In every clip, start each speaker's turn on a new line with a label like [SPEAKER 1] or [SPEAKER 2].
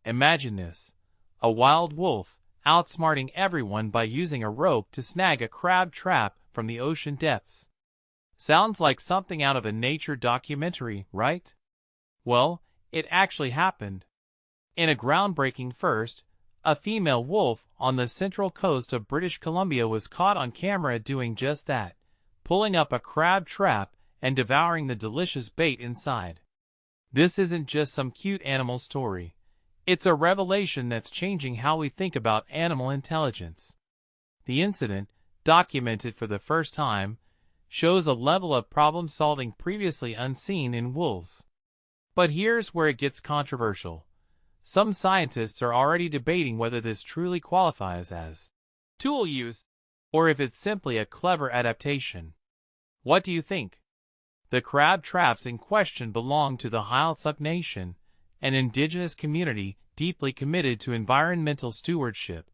[SPEAKER 1] Imagine this: a wild wolf outsmarting everyone by using a rope to snag a crab trap from the ocean depths. Sounds like something out of a nature documentary, right? Well, it actually happened. In a groundbreaking first, a female wolf on the central coast of British Columbia was caught on camera doing just that, pulling up a crab trap and devouring the delicious bait inside. This isn't just some cute animal story. It's a revelation that's changing how we think about animal intelligence. The incident, documented for the first time, shows a level of problem-solving previously unseen in wolves. But here's where it gets controversial. Some scientists are already debating whether this truly qualifies as tool use, or if it's simply a clever adaptation. What do you think? The crab traps in question belong to the Heiltsuk Nation, an indigenous community deeply committed to environmental stewardship.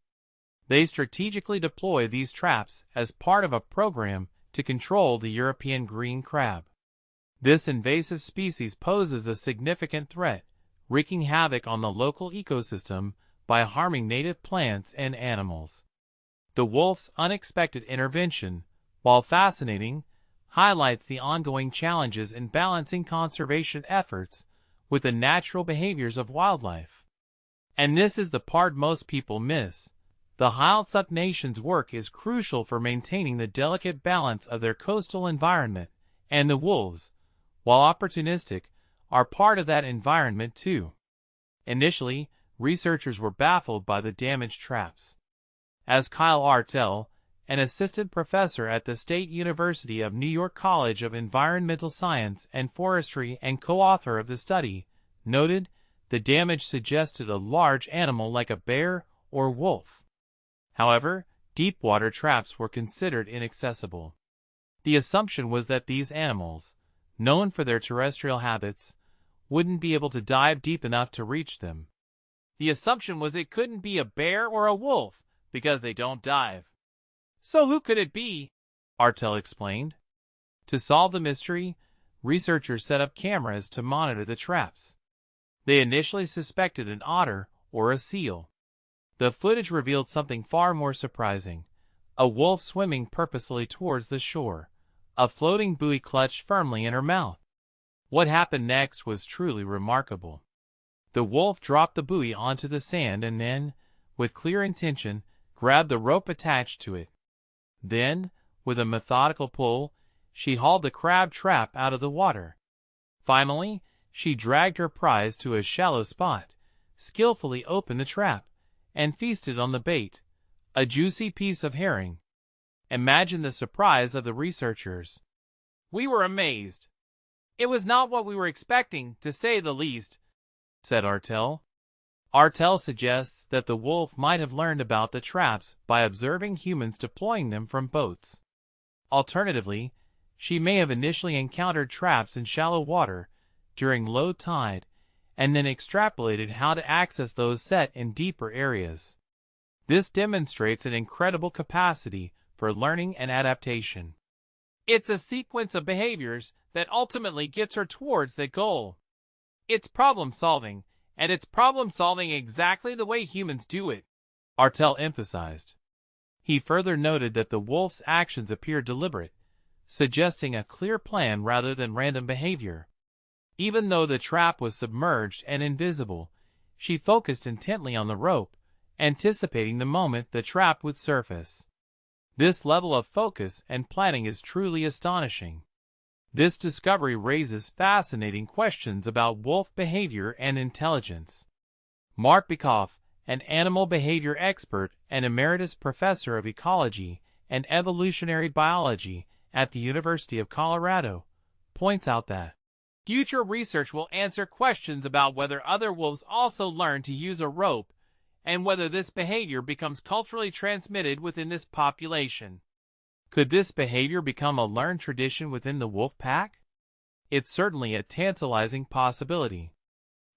[SPEAKER 1] They strategically deploy these traps as part of a program to control the European green crab. This invasive species poses a significant threat, wreaking havoc on the local ecosystem by harming native plants and animals. The wolf's unexpected intervention, while fascinating, highlights the ongoing challenges in balancing conservation efforts with the natural behaviors of wildlife. And this is the part most people miss. The Heiltsuk Nation's work is crucial for maintaining the delicate balance of their coastal environment, and the wolves, while opportunistic, are part of that environment too. Initially, researchers were baffled by the damaged traps. As Kyle Artell, an assistant professor at the State University of New York College of Environmental Science and Forestry and co-author of the study, noted, the damage suggested a large animal like a bear or wolf. However, deep-water traps were considered inaccessible. The assumption was that these animals, known for their terrestrial habits, wouldn't be able to dive deep enough to reach them. The assumption was it couldn't be a bear or a wolf because they don't dive. So who could it be? Artell explained. To solve the mystery, researchers set up cameras to monitor the traps. They initially suspected an otter or a seal. The footage revealed something far more surprising: a wolf swimming purposefully towards the shore, a floating buoy clutched firmly in her mouth. What happened next was truly remarkable. The wolf dropped the buoy onto the sand and then, with clear intention, grabbed the rope attached to it. Then, with a methodical pull, she hauled the crab trap out of the water. Finally, she dragged her prize to a shallow spot, skillfully opened the trap, and feasted on the bait, a juicy piece of herring. Imagine the surprise of the researchers. "We were amazed. It was not what we were expecting, to say the least," said Artell. Artell suggests that the wolf might have learned about the traps by observing humans deploying them from boats. Alternatively, she may have initially encountered traps in shallow water during low tide and then extrapolated how to access those set in deeper areas. This demonstrates an incredible capacity for learning and adaptation. It's a sequence of behaviors that ultimately gets her towards the goal. It's problem-solving, and it's problem-solving exactly the way humans do it, Artell emphasized. He further noted that the wolf's actions appear deliberate, suggesting a clear plan rather than random behavior. Even though the trap was submerged and invisible, she focused intently on the rope, anticipating the moment the trap would surface. This level of focus and planning is truly astonishing. This discovery raises fascinating questions about wolf behavior and intelligence. Mark Bikoff, an animal behavior expert and emeritus professor of ecology and evolutionary biology at the University of Colorado, points out that future research will answer questions about whether other wolves also learn to use a rope and whether this behavior becomes culturally transmitted within this population. Could this behavior become a learned tradition within the wolf pack? It's certainly a tantalizing possibility.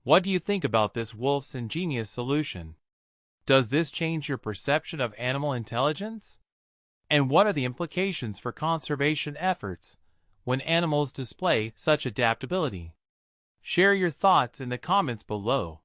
[SPEAKER 1] What do you think about this wolf's ingenious solution? Does this change your perception of animal intelligence? And what are the implications for conservation efforts when animals display such adaptability? Share your thoughts in the comments below.